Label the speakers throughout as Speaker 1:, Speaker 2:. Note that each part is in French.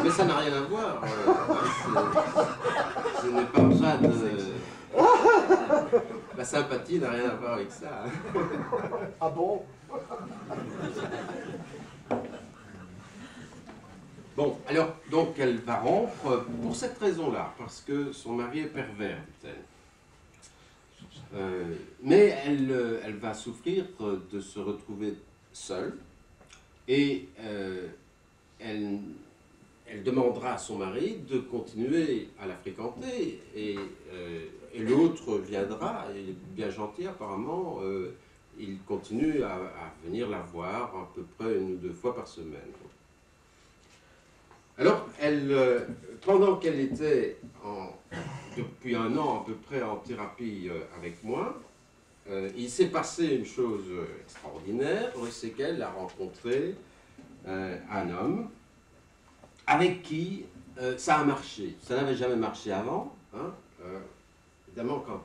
Speaker 1: Mais ça n'a rien à voir. Je n'ai pas besoin de... La sympathie n'a rien à voir avec ça.
Speaker 2: Ah bon?
Speaker 1: Bon, alors, donc elle va rompre pour cette raison-là, parce que son mari est pervers, dit-elle. Mais elle va souffrir de se retrouver seule, et elle demandera à son mari de continuer à la fréquenter, et l'autre viendra, il est bien gentil apparemment, il continue à venir la voir à peu près 1 ou 2 fois par semaine. Alors, pendant qu'elle était depuis 1 an à peu près en thérapie avec moi, il s'est passé une chose extraordinaire, c'est qu'elle a rencontré un homme avec qui ça a marché. Ça n'avait jamais marché avant. Hein. Évidemment, quand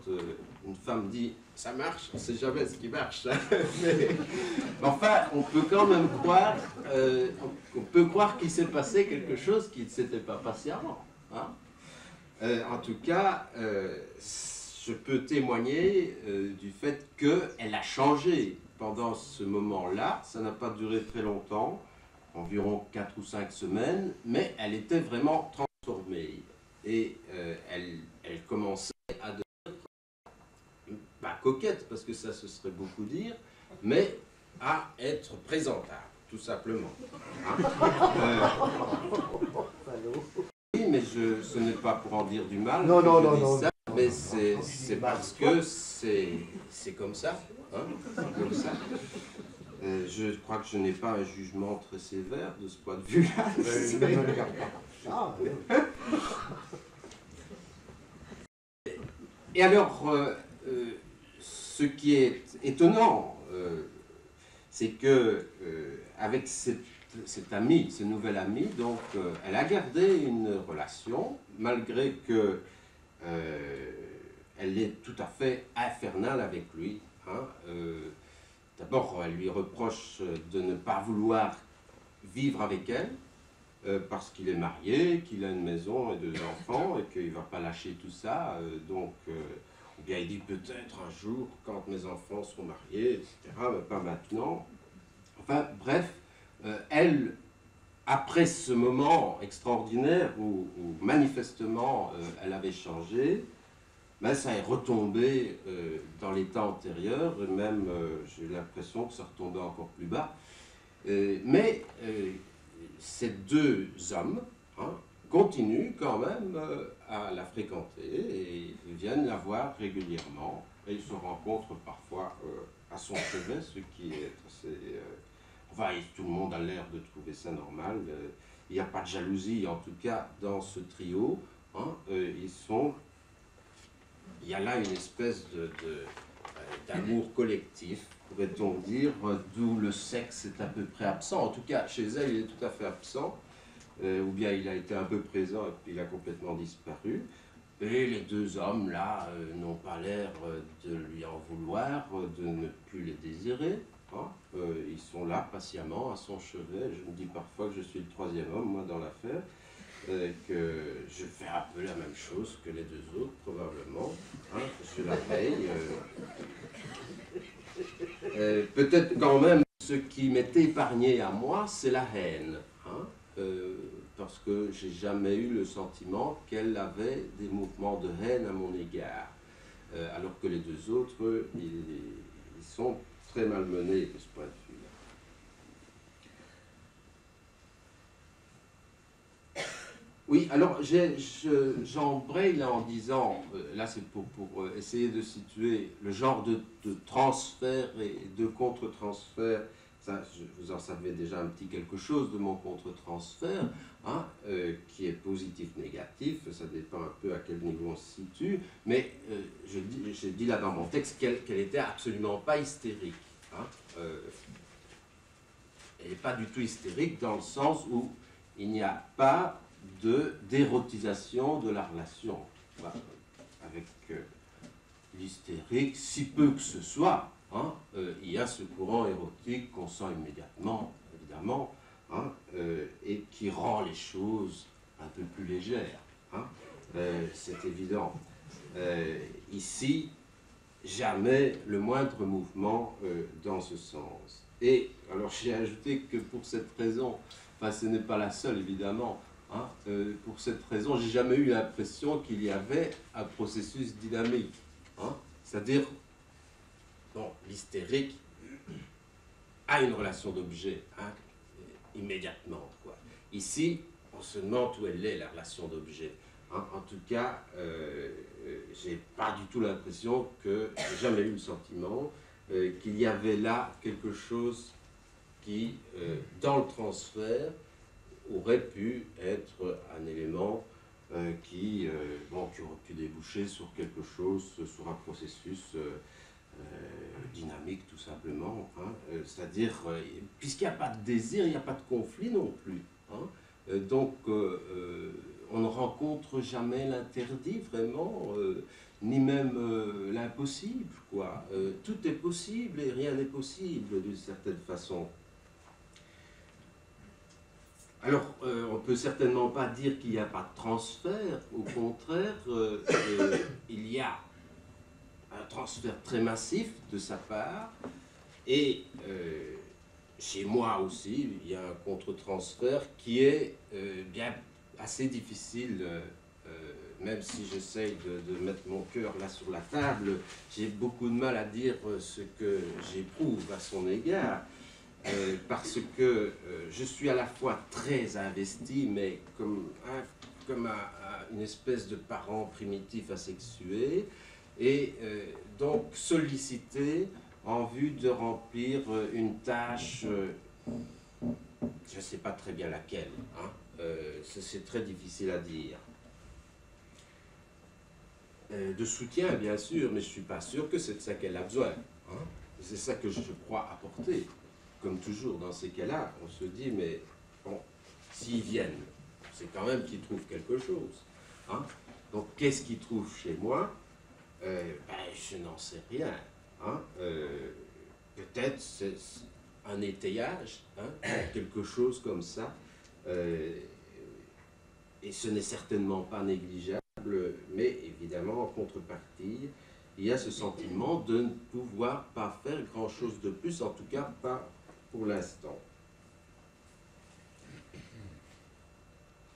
Speaker 1: une femme dit « ça marche », on ne sait jamais ce qui marche. Mais enfin, on peut quand même croire, qu'il s'est passé quelque chose qui ne s'était pas passé avant. Hein. En tout cas, je peux témoigner du fait qu'elle a changé pendant ce moment-là. Ça n'a pas duré très longtemps, environ 4 ou 5 semaines, mais elle était vraiment transformée. Et elle commençait à devenir, pas coquette, parce que ça ce serait beaucoup dire, mais à être présentable, tout simplement. Hein. Oui, mais ce n'est pas pour en dire du mal.
Speaker 2: Non, non, non, non.
Speaker 1: Ça, mais c'est parce que c'est comme ça. Hein, c'est comme ça. Je crois que je n'ai pas un jugement très sévère de ce point de vue-là.
Speaker 2: Ne me regarde pas. Ah, oui.
Speaker 1: Et alors, ce qui est étonnant, c'est que avec cet ami, ce nouvel ami, donc, elle a gardé une relation, malgré que elle est tout à fait infernale avec lui. Hein. D'abord, elle lui reproche de ne pas vouloir vivre avec elle, parce qu'il est marié, qu'il a une maison et 2 enfants, et qu'il ne va pas lâcher tout ça. Ou bien il dit peut-être un jour, quand mes enfants seront mariés, etc., mais pas maintenant. Enfin, bref, elle, après ce moment extraordinaire où manifestement elle avait changé, ben, ça est retombé dans l'état antérieur, et même j'ai l'impression que ça retombait encore plus bas. Mais ces 2 hommes, hein, continuent quand même à la fréquenter et viennent la voir régulièrement. Et ils se rencontrent parfois à son chevet, ce qui est assez... enfin, tout le monde a l'air de trouver ça normal. Il n'y a pas de jalousie, en tout cas, dans ce trio. Hein, il y a là une espèce d'amour collectif, pourrait-on dire, d'où le sexe est à peu près absent. En tout cas, chez elle, il est tout à fait absent, ou bien il a été un peu présent et puis il a complètement disparu. Et les 2 hommes, là, n'ont pas l'air de lui en vouloir, de ne plus les désirer. Hein. Ils sont là, patiemment, à son chevet. Je me dis parfois que je suis le 3e homme, moi, dans l'affaire. Que je fais un peu la même chose que les 2 autres, probablement. Hein, je la paye. Peut-être quand même, ce qui m'est épargné à moi, c'est la haine. Hein, parce que j'ai jamais eu le sentiment qu'elle avait des mouvements de haine à mon égard. Alors que les 2 autres, ils sont très malmenés de ce point de vue. Oui, alors j'embraye là en disant, là c'est pour essayer de situer le genre de transfert et de contre-transfert. Ça, vous en savez déjà un petit quelque chose de mon contre-transfert, hein, qui est positif-négatif, ça dépend un peu à quel niveau on se situe, mais je dis là dans mon texte qu'elle n'était absolument pas hystérique. Hein, elle n'est pas du tout hystérique dans le sens où il n'y a pas d'érotisation de la relation. Voilà. Avec l'hystérique, si peu que ce soit, hein, il y a ce courant érotique qu'on sent immédiatement, évidemment, et qui rend les choses un peu plus légères. Hein. C'est évident. Ici, jamais le moindre mouvement dans ce sens. Et alors j'ai ajouté que pour cette raison, enfin ce n'est pas la seule évidemment, hein, pour cette raison, j'ai jamais eu l'impression qu'il y avait un processus dynamique. Hein, c'est-à-dire, bon, l'hystérique a une relation d'objet, hein, immédiatement, quoi. Ici, on se demande où elle est, la relation d'objet. Hein, en tout cas, j'ai pas du tout l'impression que, j'ai jamais eu le sentiment qu'il y avait là quelque chose qui, dans le transfert, aurait pu être un élément qui aurait pu déboucher sur quelque chose, sur un processus dynamique tout simplement. Hein, c'est-à-dire, puisqu'il n'y a pas de désir, il n'y a pas de conflit non plus. Hein, donc, on ne rencontre jamais l'interdit vraiment, ni même l'impossible, quoi. Tout est possible et rien n'est possible d'une certaine façon. Alors, on ne peut certainement pas dire qu'il n'y a pas de transfert, au contraire, il y a un transfert très massif de sa part, et chez moi aussi, il y a un contre-transfert qui est bien assez difficile, même si j'essaye de mettre mon cœur là sur la table, j'ai beaucoup de mal à dire ce que j'éprouve à son égard. Parce que je suis à la fois très investi, mais comme une espèce de parent primitif asexué, et donc sollicité en vue de remplir une tâche, je ne sais pas très bien laquelle, hein, c'est très difficile à dire. De soutien, bien sûr, mais je ne suis pas sûr que c'est de ça qu'elle a besoin. Hein. C'est ça que je crois apporter. Comme toujours dans ces cas-là, on se dit, mais bon, s'ils viennent, c'est quand même qu'ils trouvent quelque chose. Hein. Donc, qu'est-ce qu'ils trouvent chez moi? Je n'en sais rien. Hein. Peut-être c'est un étayage, hein, quelque chose comme ça. Et ce n'est certainement pas négligeable, mais évidemment, en contrepartie, il y a ce sentiment de ne pouvoir pas faire grand-chose de plus, en tout cas pas pour l'instant.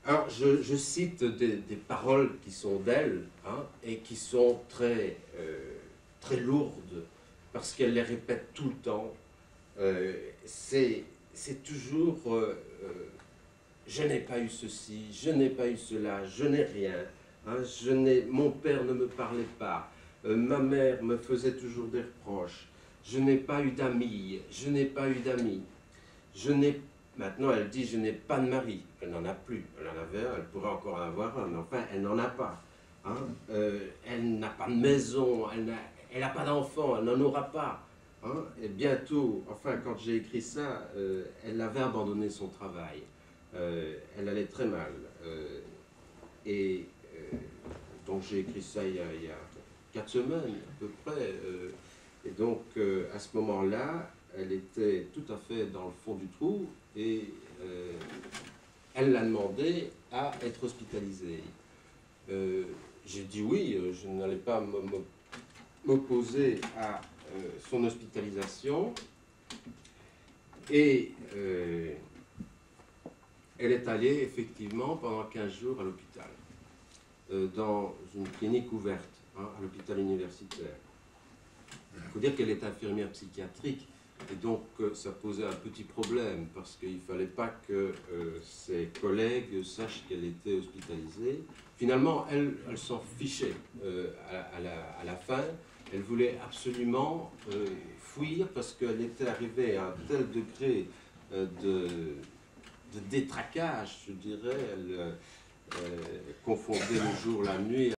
Speaker 1: Alors, je cite des paroles qui sont d'elle, hein, et qui sont très, très lourdes, parce qu'elle les répète tout le temps. C'est toujours je n'ai pas eu ceci, je n'ai pas eu cela, je n'ai rien. Hein, mon père ne me parlait pas, ma mère me faisait toujours des reproches. Je n'ai pas eu d'amis, je n'ai pas eu d'amis. Maintenant, elle dit, je n'ai pas de mari. Elle n'en a plus. Elle en avait un, elle pourrait encore en avoir un, mais enfin, elle n'en a pas. Hein. Elle n'a pas de maison, elle n'a pas d'enfant, elle n'en aura pas. Hein. Et bientôt, enfin, quand j'ai écrit ça, elle avait abandonné son travail. Elle allait très mal. Donc, j'ai écrit ça il y a 4 semaines, à peu près. Et donc, à ce moment-là, elle était tout à fait dans le fond du trou et elle l'a demandé à être hospitalisée. J'ai dit oui, je n'allais pas m'opposer à son hospitalisation. Et elle est allée effectivement pendant 15 jours à l'hôpital, dans une clinique ouverte, hein, à l'hôpital universitaire. Il faut dire qu'elle est infirmière psychiatrique, et donc ça posait un petit problème, parce qu'il ne fallait pas que ses collègues sachent qu'elle était hospitalisée. Finalement, elle s'en fichait à la fin. Elle voulait absolument fuir, parce qu'elle était arrivée à un tel degré de détraquage, je dirais. Elle confondait le jour, la nuit.